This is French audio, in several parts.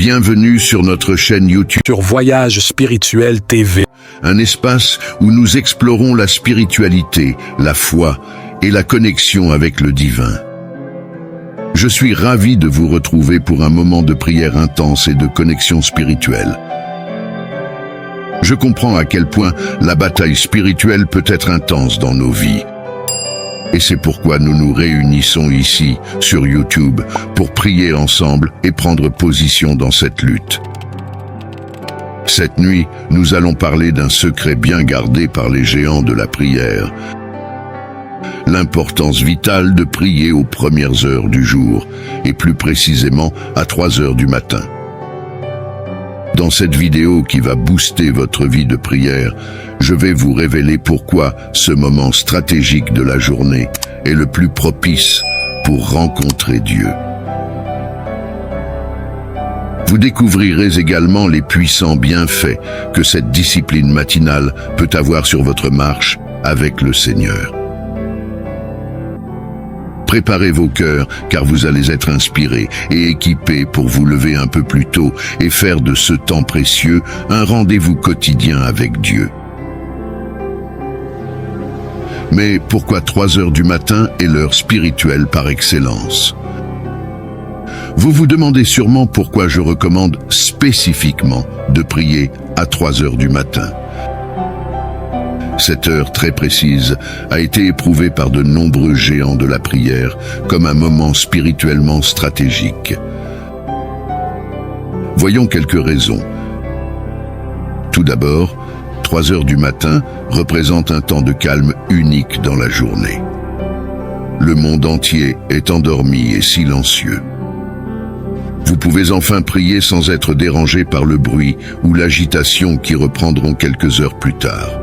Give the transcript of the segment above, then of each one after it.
Bienvenue sur notre chaîne YouTube, sur Voyage Spirituel TV. un espace où nous explorons la spiritualité, la foi et la connexion avec le divin. Je suis ravi de vous retrouver pour un moment de prière intense et de connexion spirituelle. Je comprends à quel point la bataille spirituelle peut être intense dans nos vies. Et c'est pourquoi nous nous réunissons ici, sur YouTube, pour prier ensemble et prendre position dans cette lutte. Cette nuit, nous allons parler d'un secret bien gardé par les géants de la prière. L'importance vitale de prier aux premières heures du jour, et plus précisément à 3 heures du matin. Dans cette vidéo qui va booster votre vie de prière, je vais vous révéler pourquoi ce moment stratégique de la journée est le plus propice pour rencontrer Dieu. Vous découvrirez également les puissants bienfaits que cette discipline matinale peut avoir sur votre marche avec le Seigneur. Préparez vos cœurs car vous allez être inspirés et équipés pour vous lever un peu plus tôt et faire de ce temps précieux un rendez-vous quotidien avec Dieu. Mais pourquoi 3 heures du matin est l'heure spirituelle par excellence? Vous vous demandez sûrement pourquoi je recommande spécifiquement de prier à 3 heures du matin. Cette heure très précise a été éprouvée par de nombreux géants de la prière comme un moment spirituellement stratégique. Voyons quelques raisons. Tout d'abord, 3 heures du matin représente un temps de calme unique dans la journée. Le monde entier est endormi et silencieux. Vous pouvez enfin prier sans être dérangé par le bruit ou l'agitation qui reprendront quelques heures plus tard.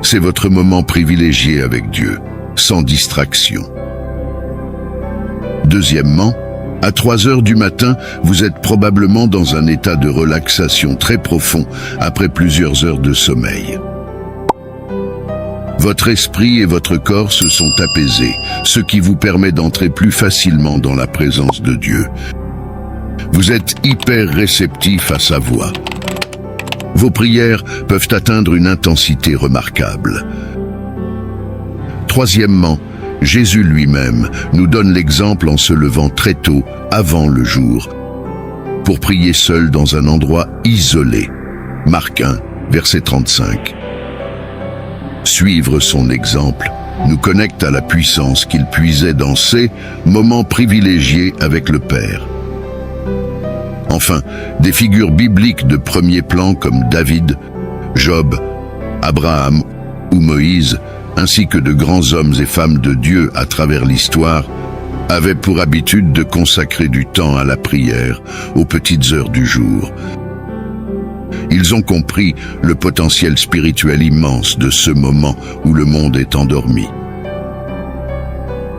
C'est votre moment privilégié avec Dieu, sans distraction. Deuxièmement, à 3 heures du matin, vous êtes probablement dans un état de relaxation très profond après plusieurs heures de sommeil. Votre esprit et votre corps se sont apaisés, ce qui vous permet d'entrer plus facilement dans la présence de Dieu. Vous êtes hyper réceptif à sa voix. Vos prières peuvent atteindre une intensité remarquable. Troisièmement, Jésus lui-même nous donne l'exemple en se levant très tôt, avant le jour, pour prier seul dans un endroit isolé. Marc 1, verset 35. Suivre son exemple nous connecte à la puissance qu'il puisait dans ces moments privilégiés avec le Père. Enfin, des figures bibliques de premier plan comme David, Job, Abraham ou Moïse, ainsi que de grands hommes et femmes de Dieu à travers l'histoire, avaient pour habitude de consacrer du temps à la prière, aux petites heures du jour. Ils ont compris le potentiel spirituel immense de ce moment où le monde est endormi.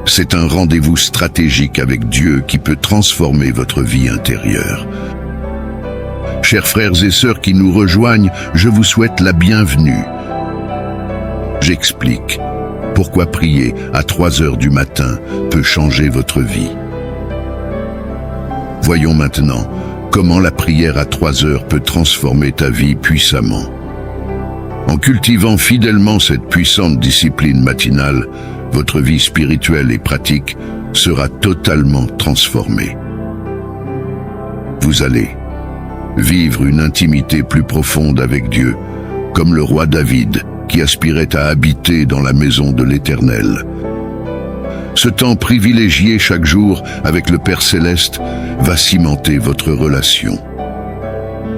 C'est un rendez-vous stratégique avec Dieu qui peut transformer votre vie intérieure. Chers frères et sœurs qui nous rejoignent, je vous souhaite la bienvenue. J'explique pourquoi prier à 3 heures du matin peut changer votre vie. Voyons maintenant comment la prière à 3 heures peut transformer ta vie puissamment. En cultivant fidèlement cette puissante discipline matinale, votre vie spirituelle et pratique sera totalement transformée. Vous allez vivre une intimité plus profonde avec Dieu, comme le roi David qui aspirait à habiter dans la maison de l'Éternel. Ce temps privilégié chaque jour avec le Père Céleste va cimenter votre relation.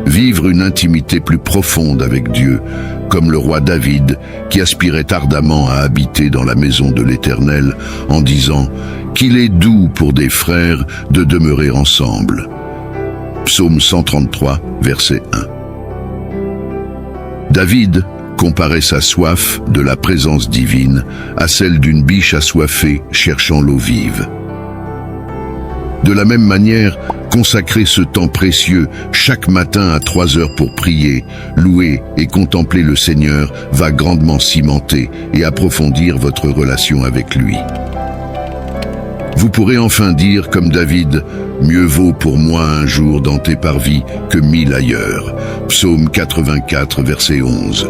Vivre une intimité plus profonde avec Dieu, comme le roi David qui aspirait ardemment à habiter dans la maison de l'Éternel en disant qu'il est doux pour des frères de demeurer ensemble. Psaume 133, verset 1. David comparait sa soif de la présence divine à celle d'une biche assoiffée cherchant l'eau vive. De la même manière, consacrer ce temps précieux chaque matin à 3 heures pour prier, louer et contempler le Seigneur va grandement cimenter et approfondir votre relation avec lui. Vous pourrez enfin dire, comme David, « Mieux vaut pour moi un jour dans tes parvis que 1000 ailleurs » Psaume 84, verset 11.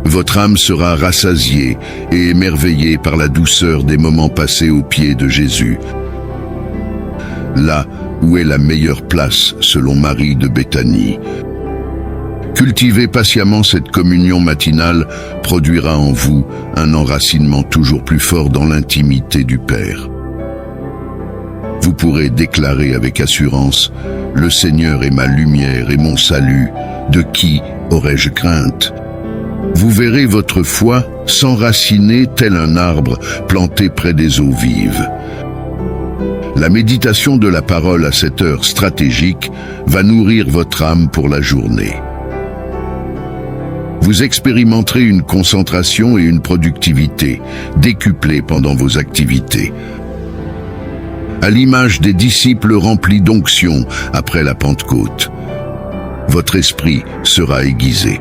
Votre âme sera rassasiée et émerveillée par la douceur des moments passés aux pieds de Jésus. Là où est la meilleure place, selon Marie de Béthanie. Cultiver patiemment cette communion matinale produira en vous un enracinement toujours plus fort dans l'intimité du Père. Vous pourrez déclarer avec assurance « Le Seigneur est ma lumière et mon salut, de qui aurais-je crainte ?» Vous verrez votre foi s'enraciner tel un arbre planté près des eaux vives. La méditation de la parole à cette heure stratégique va nourrir votre âme pour la journée. Vous expérimenterez une concentration et une productivité décuplées pendant vos activités. À l'image des disciples remplis d'onction après la Pentecôte, votre esprit sera aiguisé.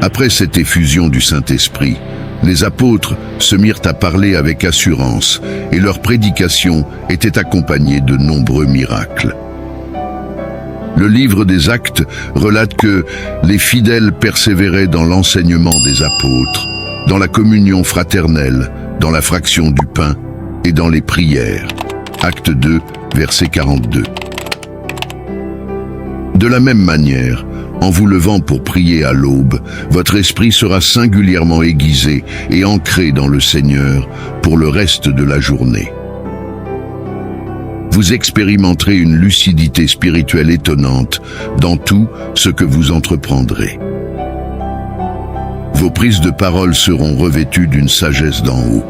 Après cette effusion du Saint-Esprit, les apôtres se mirent à parler avec assurance et leur prédication était accompagnée de nombreux miracles. Le livre des Actes relate que les fidèles persévéraient dans l'enseignement des apôtres, dans la communion fraternelle, dans la fraction du pain et dans les prières. Acte 2, verset 42. De la même manière, en vous levant pour prier à l'aube, votre esprit sera singulièrement aiguisé et ancré dans le Seigneur pour le reste de la journée. Vous expérimenterez une lucidité spirituelle étonnante dans tout ce que vous entreprendrez. Vos prises de parole seront revêtues d'une sagesse d'en haut.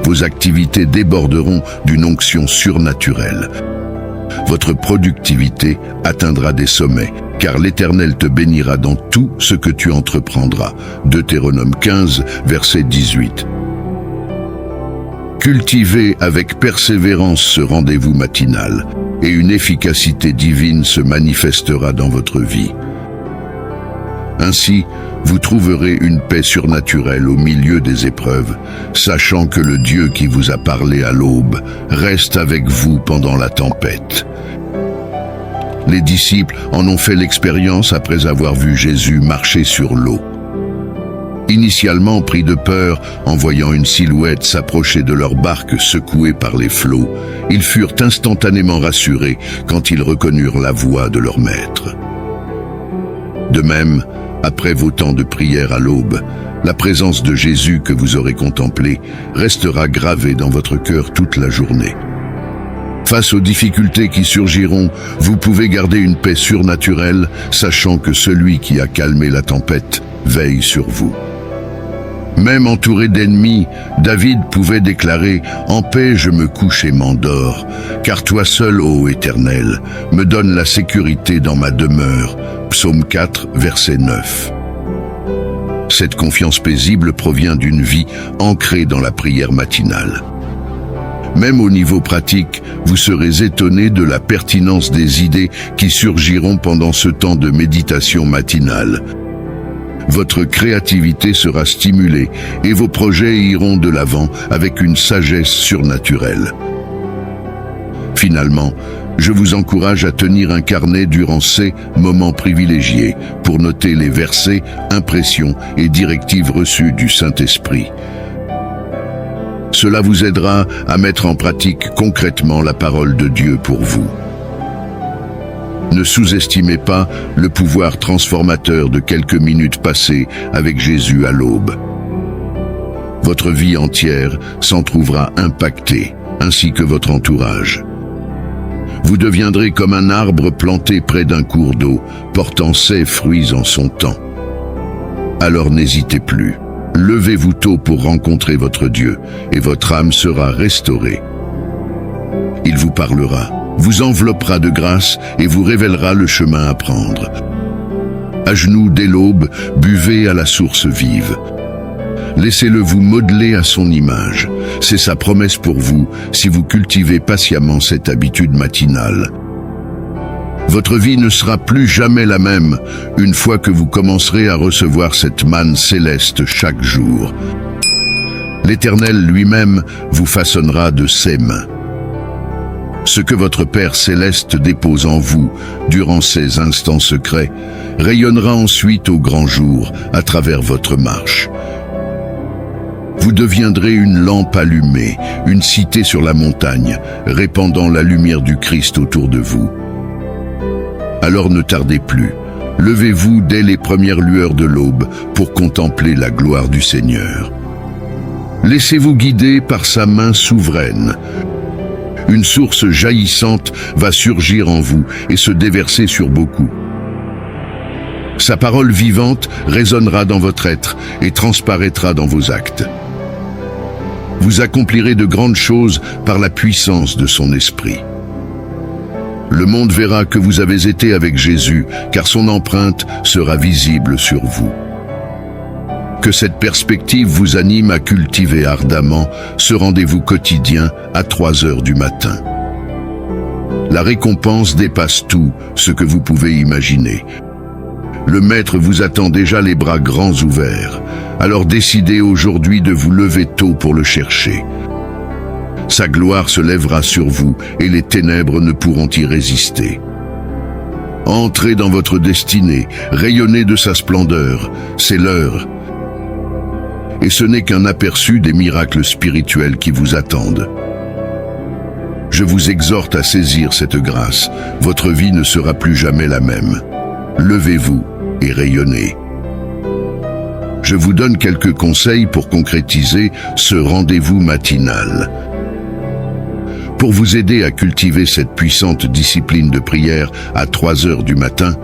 Vos activités déborderont d'une onction surnaturelle. Votre productivité atteindra des sommets, car l'Éternel te bénira dans tout ce que tu entreprendras. Deutéronome 15, verset 18. Cultivez avec persévérance ce rendez-vous matinal, et une efficacité divine se manifestera dans votre vie. Ainsi, vous trouverez une paix surnaturelle au milieu des épreuves, sachant que le Dieu qui vous a parlé à l'aube reste avec vous pendant la tempête. Les disciples en ont fait l'expérience après avoir vu Jésus marcher sur l'eau. Initialement pris de peur en voyant une silhouette s'approcher de leur barque secouée par les flots, ils furent instantanément rassurés quand ils reconnurent la voix de leur maître. De même, après vos temps de prière à l'aube, la présence de Jésus que vous aurez contemplée restera gravée dans votre cœur toute la journée. Face aux difficultés qui surgiront, vous pouvez garder une paix surnaturelle, sachant que celui qui a calmé la tempête veille sur vous. Même entouré d'ennemis, David pouvait déclarer « En paix je me couche et m'endors, car toi seul, ô Éternel, me donnes la sécurité dans ma demeure. » Psaume 4, verset 9. Cette confiance paisible provient d'une vie ancrée dans la prière matinale. Même au niveau pratique, vous serez étonné de la pertinence des idées qui surgiront pendant ce temps de méditation matinale. Votre créativité sera stimulée et vos projets iront de l'avant avec une sagesse surnaturelle. Finalement, je vous encourage à tenir un carnet durant ces moments privilégiés pour noter les versets, impressions et directives reçues du Saint-Esprit. Cela vous aidera à mettre en pratique concrètement la parole de Dieu pour vous. Ne sous-estimez pas le pouvoir transformateur de quelques minutes passées avec Jésus à l'aube. Votre vie entière s'en trouvera impactée, ainsi que votre entourage. Vous deviendrez comme un arbre planté près d'un cours d'eau, portant ses fruits en son temps. Alors n'hésitez plus. Levez-vous tôt pour rencontrer votre Dieu, et votre âme sera restaurée. Il vous parlera, vous enveloppera de grâce et vous révélera le chemin à prendre. À genoux dès l'aube, buvez à la source vive. Laissez-le vous modeler à son image. C'est sa promesse pour vous si vous cultivez patiemment cette habitude matinale. Votre vie ne sera plus jamais la même une fois que vous commencerez à recevoir cette manne céleste chaque jour. L'Éternel lui-même vous façonnera de ses mains. Ce que votre Père céleste dépose en vous durant ces instants secrets rayonnera ensuite au grand jour à travers votre marche. Vous deviendrez une lampe allumée, une cité sur la montagne, répandant la lumière du Christ autour de vous. Alors ne tardez plus, levez-vous dès les premières lueurs de l'aube pour contempler la gloire du Seigneur. Laissez-vous guider par sa main souveraine. Une source jaillissante va surgir en vous et se déverser sur beaucoup. Sa parole vivante résonnera dans votre être et transparaîtra dans vos actes. Vous accomplirez de grandes choses par la puissance de son esprit. Le monde verra que vous avez été avec Jésus, car son empreinte sera visible sur vous. Que cette perspective vous anime à cultiver ardemment ce rendez-vous quotidien à 3 heures du matin. La récompense dépasse tout ce que vous pouvez imaginer. Le Maître vous attend déjà les bras grands ouverts, alors décidez aujourd'hui de vous lever tôt pour le chercher. Sa gloire se lèvera sur vous et les ténèbres ne pourront y résister. Entrez dans votre destinée, rayonnez de sa splendeur, c'est l'heure. Et ce n'est qu'un aperçu des miracles spirituels qui vous attendent. Je vous exhorte à saisir cette grâce, votre vie ne sera plus jamais la même. Levez-vous et rayonnez. Je vous donne quelques conseils pour concrétiser ce rendez-vous matinal. Pour vous aider à cultiver cette puissante discipline de prière à 3 heures du matin,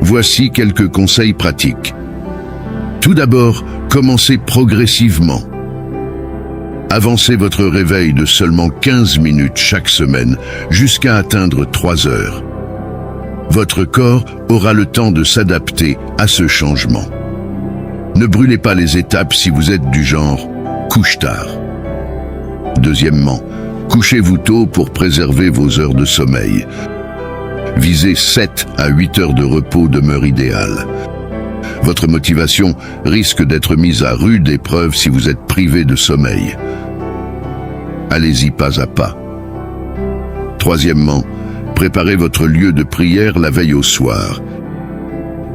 voici quelques conseils pratiques. Tout d'abord, commencez progressivement. Avancez votre réveil de seulement 15 minutes chaque semaine jusqu'à atteindre 3 heures. Votre corps aura le temps de s'adapter à ce changement. Ne brûlez pas les étapes si vous êtes du genre « couche tard ». Deuxièmement, couchez-vous tôt pour préserver vos heures de sommeil. Visez 7 à 8 heures de repos demeure idéale. Votre motivation risque d'être mise à rude épreuve si vous êtes privé de sommeil. Allez-y pas à pas. Troisièmement, préparez votre lieu de prière la veille au soir.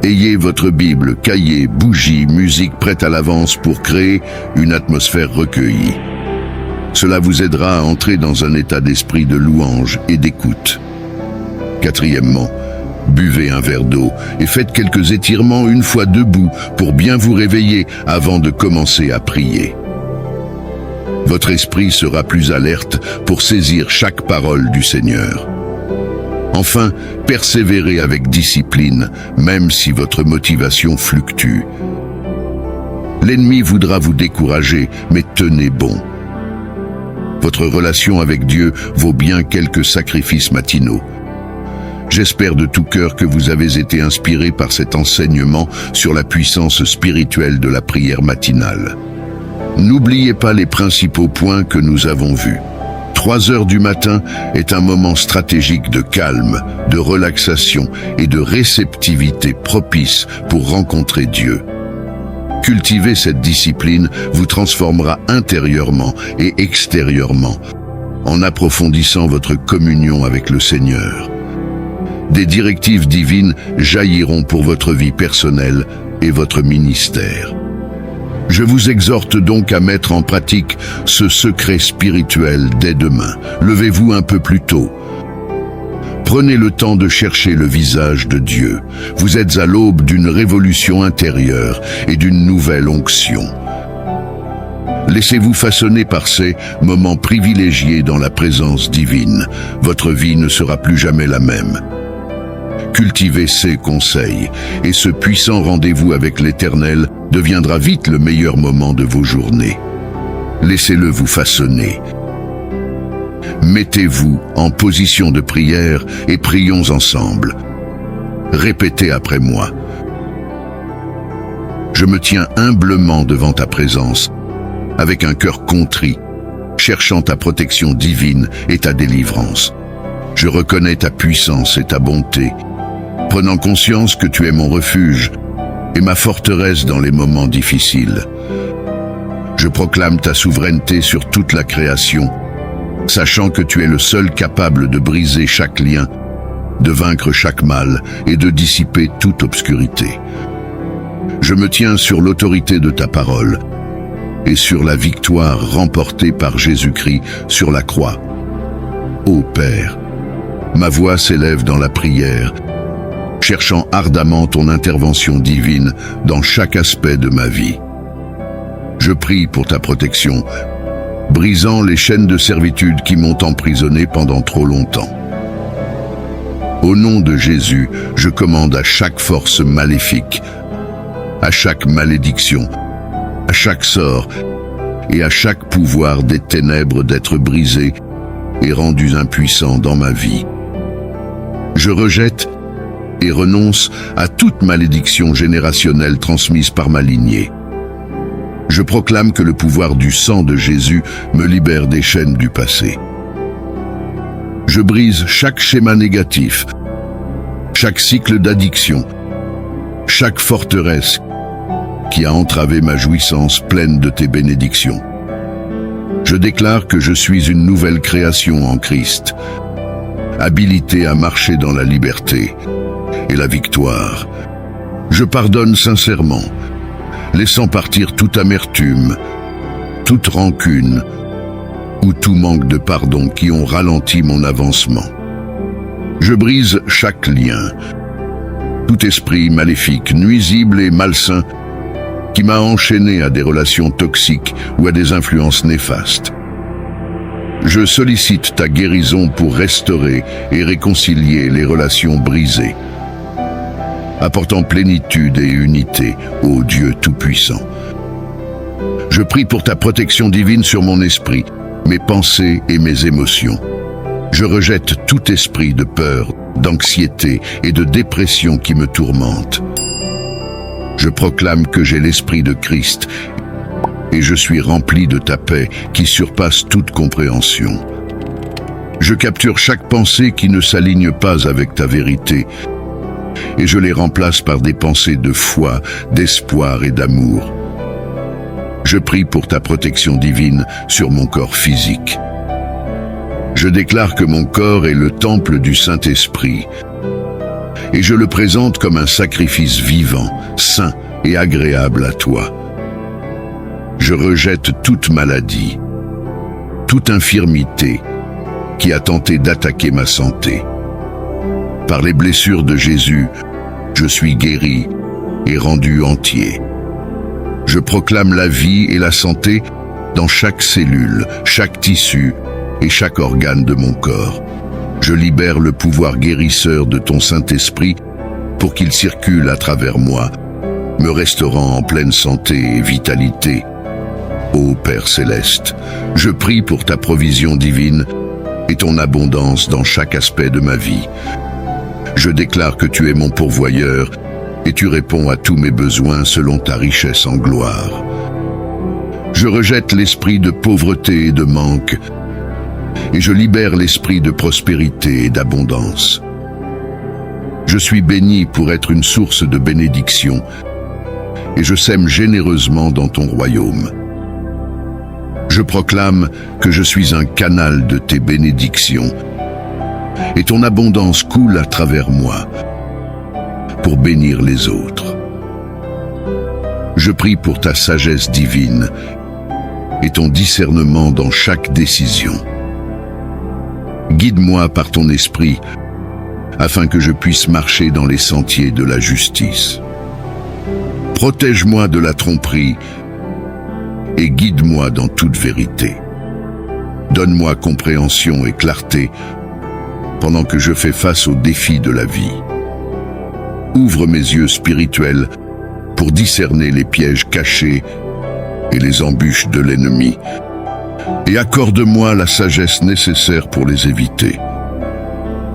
Ayez votre Bible, cahier, bougie, musique prête à l'avance pour créer une atmosphère recueillie. Cela vous aidera à entrer dans un état d'esprit de louange et d'écoute. Quatrièmement, buvez un verre d'eau et faites quelques étirements une fois debout pour bien vous réveiller avant de commencer à prier. Votre esprit sera plus alerte pour saisir chaque parole du Seigneur. Enfin, persévérez avec discipline, même si votre motivation fluctue. L'ennemi voudra vous décourager, mais tenez bon. Votre relation avec Dieu vaut bien quelques sacrifices matinaux. J'espère de tout cœur que vous avez été inspiré par cet enseignement sur la puissance spirituelle de la prière matinale. N'oubliez pas les principaux points que nous avons vus. 3 heures du matin est un moment stratégique de calme, de relaxation et de réceptivité propice pour rencontrer Dieu. Cultiver cette discipline vous transformera intérieurement et extérieurement en approfondissant votre communion avec le Seigneur. Des directives divines jailliront pour votre vie personnelle et votre ministère. Je vous exhorte donc à mettre en pratique ce secret spirituel dès demain. Levez-vous un peu plus tôt. Prenez le temps de chercher le visage de Dieu. Vous êtes à l'aube d'une révolution intérieure et d'une nouvelle onction. Laissez-vous façonner par ces moments privilégiés dans la présence divine. Votre vie ne sera plus jamais la même. Cultivez ces conseils, et ce puissant rendez-vous avec l'Éternel deviendra vite le meilleur moment de vos journées. Laissez-le vous façonner. Mettez-vous en position de prière et prions ensemble. Répétez après moi. Je me tiens humblement devant ta présence, avec un cœur contrit, cherchant ta protection divine et ta délivrance. Je reconnais ta puissance et ta bonté, prenant conscience que tu es mon refuge et ma forteresse dans les moments difficiles. Je proclame ta souveraineté sur toute la création, sachant que tu es le seul capable de briser chaque lien, de vaincre chaque mal et de dissiper toute obscurité. Je me tiens sur l'autorité de ta parole et sur la victoire remportée par Jésus-Christ sur la croix. Ô Père, ma voix s'élève dans la prière, cherchant ardemment ton intervention divine dans chaque aspect de ma vie. Je prie pour ta protection, brisant les chaînes de servitude qui m'ont emprisonné pendant trop longtemps. Au nom de Jésus, je commande à chaque force maléfique, à chaque malédiction, à chaque sort et à chaque pouvoir des ténèbres d'être brisés et rendus impuissants dans ma vie. Je rejette et renonce à toute malédiction générationnelle transmise par ma lignée. Je proclame que le pouvoir du sang de Jésus me libère des chaînes du passé. Je brise chaque schéma négatif, chaque cycle d'addiction, chaque forteresse qui a entravé ma jouissance pleine de tes bénédictions. Je déclare que je suis une nouvelle création en Christ, habilité à marcher dans la liberté et la victoire. Je pardonne sincèrement, laissant partir toute amertume, toute rancune ou tout manque de pardon qui ont ralenti mon avancement. Je brise chaque lien, tout esprit maléfique, nuisible et malsain qui m'a enchaîné à des relations toxiques ou à des influences néfastes. Je sollicite ta guérison pour restaurer et réconcilier les relations brisées, apportant plénitude et unité au Dieu Tout-Puissant. Je prie pour ta protection divine sur mon esprit, mes pensées et mes émotions. Je rejette tout esprit de peur, d'anxiété et de dépression qui me tourmente. Je proclame que j'ai l'esprit de Christ et je suis rempli de ta paix qui surpasse toute compréhension. Je capture chaque pensée qui ne s'aligne pas avec ta vérité et je les remplace par des pensées de foi, d'espoir et d'amour. Je prie pour ta protection divine sur mon corps physique. Je déclare que mon corps est le temple du Saint-Esprit et je le présente comme un sacrifice vivant, saint et agréable à toi. Je rejette toute maladie, toute infirmité qui a tenté d'attaquer ma santé. Par les blessures de Jésus, je suis guéri et rendu entier. Je proclame la vie et la santé dans chaque cellule, chaque tissu et chaque organe de mon corps. Je libère le pouvoir guérisseur de ton Saint-Esprit pour qu'il circule à travers moi, me restaurant en pleine santé et vitalité. Ô Père Céleste, je prie pour ta provision divine et ton abondance dans chaque aspect de ma vie. Je déclare que tu es mon pourvoyeur et tu réponds à tous mes besoins selon ta richesse en gloire. Je rejette l'esprit de pauvreté et de manque et je libère l'esprit de prospérité et d'abondance. Je suis béni pour être une source de bénédiction et je sème généreusement dans ton royaume. Je proclame que je suis un canal de tes bénédictions et ton abondance coule à travers moi pour bénir les autres. Je prie pour ta sagesse divine et ton discernement dans chaque décision. Guide-moi par ton esprit afin que je puisse marcher dans les sentiers de la justice. Protège-moi de la tromperie et guide-moi dans toute vérité. Donne-moi compréhension et clarté pendant que je fais face aux défis de la vie. Ouvre mes yeux spirituels pour discerner les pièges cachés et les embûches de l'ennemi, et accorde-moi la sagesse nécessaire pour les éviter.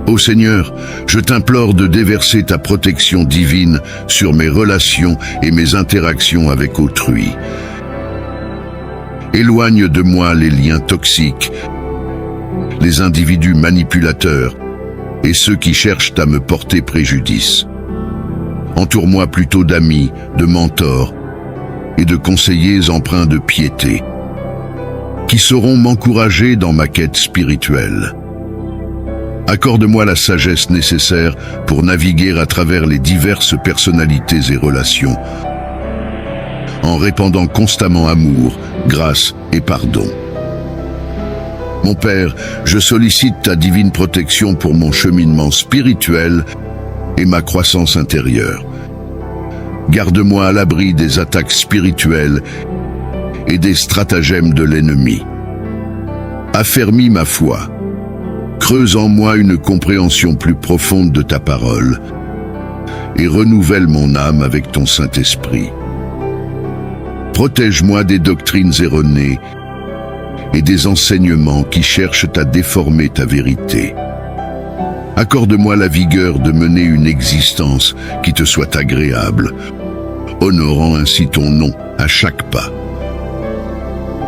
Ô Seigneur, je t'implore de déverser ta protection divine sur mes relations et mes interactions avec autrui. Éloigne de moi les liens toxiques, les individus manipulateurs et ceux qui cherchent à me porter préjudice. Entoure-moi plutôt d'amis, de mentors et de conseillers empreints de piété. qui sauront m'encourager dans ma quête spirituelle. Accorde-moi la sagesse nécessaire pour naviguer à travers les diverses personnalités et relations, en répandant constamment amour, grâce et pardon. Mon Père, je sollicite ta divine protection pour mon cheminement spirituel et ma croissance intérieure. Garde-moi à l'abri des attaques spirituelles et des stratagèmes de l'ennemi. Affermis ma foi. Creuse en moi une compréhension plus profonde de ta parole et renouvelle mon âme avec ton Saint-Esprit. Protège-moi des doctrines erronées et des enseignements qui cherchent à déformer ta vérité. Accorde-moi la vigueur de mener une existence qui te soit agréable, honorant ainsi ton nom à chaque pas.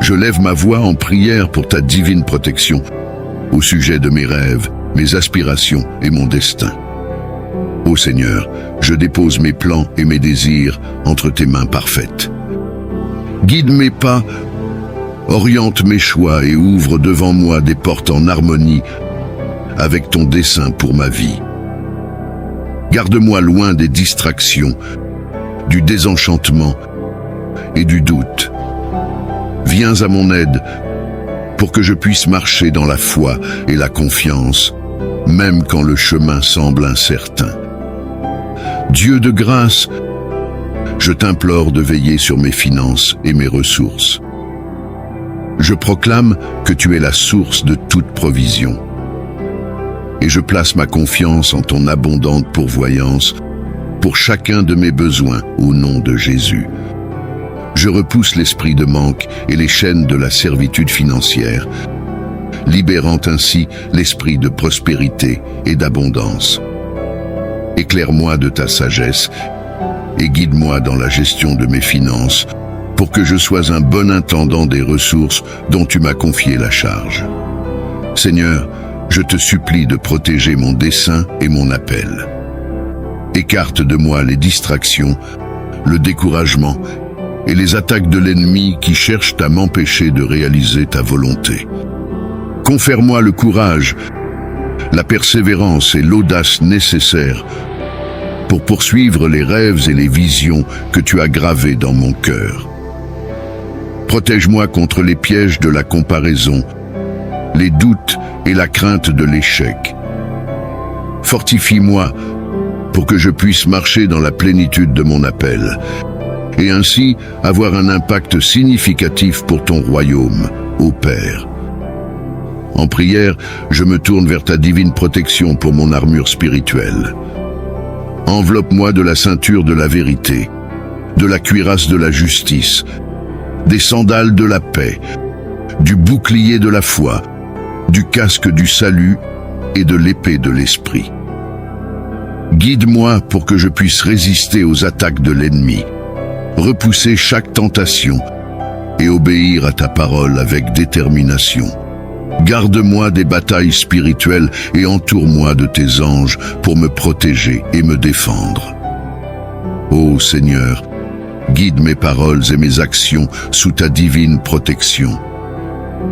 Je lève ma voix en prière pour ta divine protection au sujet de mes rêves, mes aspirations et mon destin. Ô Seigneur, je dépose mes plans et mes désirs entre tes mains parfaites. Guide mes pas, oriente mes choix et ouvre devant moi des portes en harmonie avec ton dessein pour ma vie. Garde-moi loin des distractions, du désenchantement et du doute. Viens à mon aide pour que je puisse marcher dans la foi et la confiance, même quand le chemin semble incertain. Dieu de grâce, je t'implore de veiller sur mes finances et mes ressources. Je proclame que tu es la source de toute provision. Et je place ma confiance en ton abondante pourvoyance pour chacun de mes besoins au nom de Jésus. Je repousse l'esprit de manque et les chaînes de la servitude financière, libérant ainsi l'esprit de prospérité et d'abondance. Éclaire-moi de ta sagesse et guide-moi dans la gestion de mes finances pour que je sois un bon intendant des ressources dont tu m'as confié la charge. Seigneur, je te supplie de protéger mon dessein et mon appel. Écarte de moi les distractions, le découragement et les attaques de l'ennemi qui cherchent à m'empêcher de réaliser ta volonté. Confère-moi le courage, la persévérance et l'audace nécessaires pour poursuivre les rêves et les visions que tu as gravés dans mon cœur. Protège-moi contre les pièges de la comparaison, les doutes et la crainte de l'échec. Fortifie-moi pour que je puisse marcher dans la plénitude de mon appel et ainsi avoir un impact significatif pour ton royaume, ô Père. En prière, je me tourne vers ta divine protection pour mon armure spirituelle. Enveloppe-moi de la ceinture de la vérité, de la cuirasse de la justice, des sandales de la paix, du bouclier de la foi, du casque du salut et de l'épée de l'esprit. Guide-moi pour que je puisse résister aux attaques de l'ennemi, repousser chaque tentation et obéir à ta parole avec détermination. Garde-moi des batailles spirituelles et entoure-moi de tes anges pour me protéger et me défendre. Ô Seigneur, guide mes paroles et mes actions sous ta divine protection.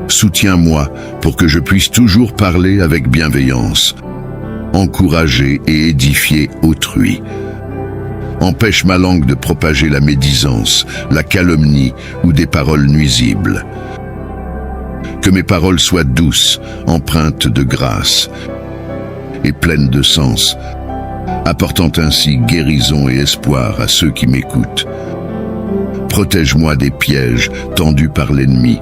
Soutiens-moi pour que je puisse toujours parler avec bienveillance, encourager et édifier autrui. Empêche ma langue de propager la médisance, la calomnie ou des paroles nuisibles. Que mes paroles soient douces, empreintes de grâce et pleines de sens, apportant ainsi guérison et espoir à ceux qui m'écoutent. Protège-moi des pièges tendus par l'ennemi,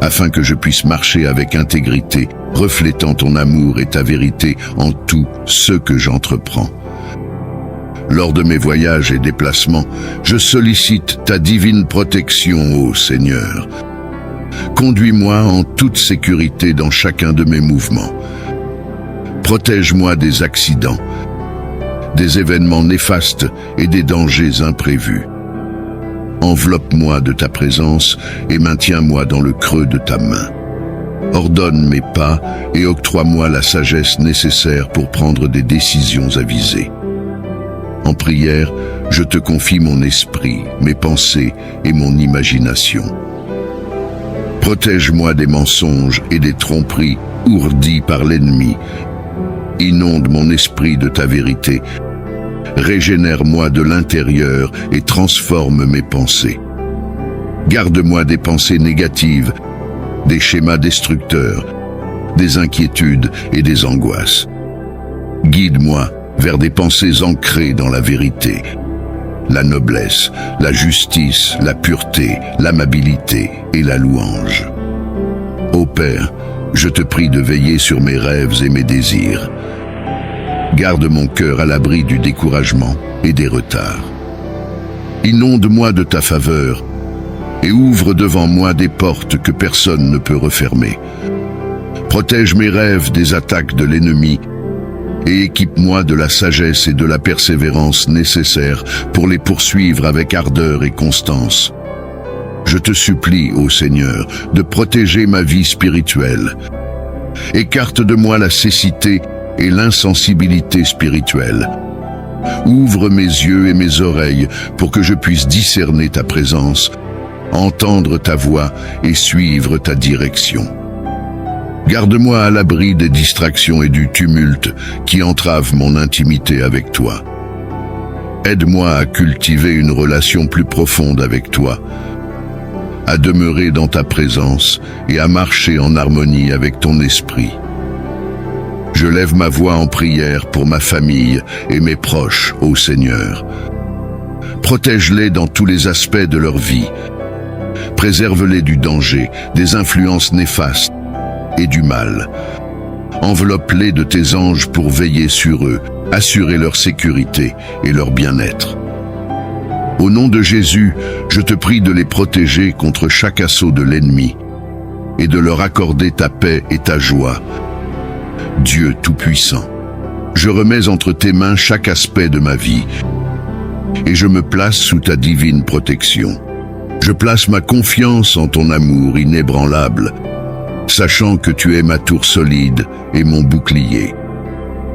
afin que je puisse marcher avec intégrité, reflétant ton amour et ta vérité en tout ce que j'entreprends. Lors de mes voyages et déplacements, je sollicite ta divine protection, ô Seigneur. Conduis-moi en toute sécurité dans chacun de mes mouvements. Protège-moi des accidents, des événements néfastes et des dangers imprévus. Enveloppe-moi de ta présence et maintiens-moi dans le creux de ta main. Ordonne mes pas et octroie-moi la sagesse nécessaire pour prendre des décisions avisées. En prière, je te confie mon esprit, mes pensées et mon imagination. Protège-moi des mensonges et des tromperies ourdies par l'ennemi. Inonde mon esprit de ta vérité. Régénère-moi de l'intérieur et transforme mes pensées. Garde-moi des pensées négatives, des schémas destructeurs, des inquiétudes et des angoisses. Guide-moi vers des pensées ancrées dans la vérité, la noblesse, la justice, la pureté, l'amabilité et la louange. Ô Père, je te prie de veiller sur mes rêves et mes désirs. Garde mon cœur à l'abri du découragement et des retards. Inonde-moi de ta faveur et ouvre devant moi des portes que personne ne peut refermer. Protège mes rêves des attaques de l'ennemi et équipe-moi de la sagesse et de la persévérance nécessaires pour les poursuivre avec ardeur et constance. Je te supplie, ô Seigneur, de protéger ma vie spirituelle. Écarte de moi la cécité et l'insensibilité spirituelle. Ouvre mes yeux et mes oreilles pour que je puisse discerner ta présence, entendre ta voix et suivre ta direction. Garde-moi à l'abri des distractions et du tumulte qui entravent mon intimité avec toi. Aide-moi à cultiver une relation plus profonde avec toi, à demeurer dans ta présence et à marcher en harmonie avec ton esprit. Je lève ma voix en prière pour ma famille et mes proches, ô Seigneur. Protège-les dans tous les aspects de leur vie. Préserve-les du danger, des influences néfastes et du mal. Enveloppe-les de tes anges pour veiller sur eux, assurer leur sécurité et leur bien-être. Au nom de Jésus, je te prie de les protéger contre chaque assaut de l'ennemi et de leur accorder ta paix et ta joie. Dieu Tout-Puissant, je remets entre tes mains chaque aspect de ma vie et je me place sous ta divine protection. Je place ma confiance en ton amour inébranlable, sachant que tu es ma tour solide et mon bouclier.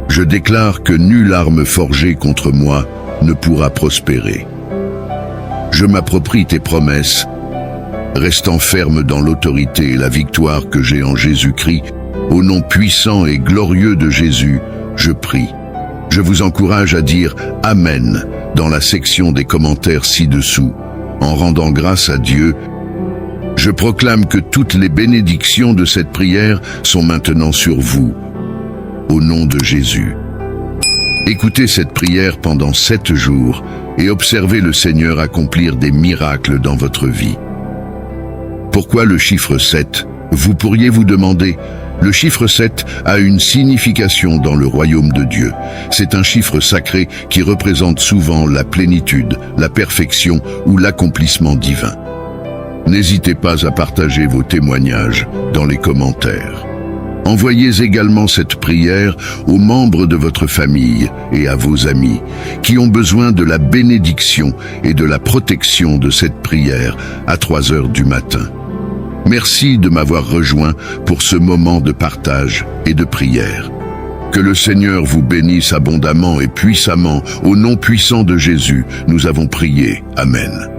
Je déclare que nulle arme forgée contre moi ne pourra prospérer. Je m'approprie tes promesses, restant ferme dans l'autorité et la victoire que j'ai en Jésus-Christ. Au nom puissant et glorieux de Jésus, je prie. Je vous encourage à dire « Amen » dans la section des commentaires ci-dessous, en rendant grâce à Dieu. Je proclame que toutes les bénédictions de cette prière sont maintenant sur vous, au nom de Jésus. Écoutez cette prière pendant 7 jours et observez le Seigneur accomplir des miracles dans votre vie. Pourquoi le chiffre 7? Vous pourriez vous demander. Le chiffre 7 a une signification dans le royaume de Dieu. C'est un chiffre sacré qui représente souvent la plénitude, la perfection ou l'accomplissement divin. N'hésitez pas à partager vos témoignages dans les commentaires. Envoyez également cette prière aux membres de votre famille et à vos amis qui ont besoin de la bénédiction et de la protection de cette prière à 3 heures du matin. Merci de m'avoir rejoint pour ce moment de partage et de prière. Que le Seigneur vous bénisse abondamment et puissamment. Au nom puissant de Jésus, nous avons prié. Amen.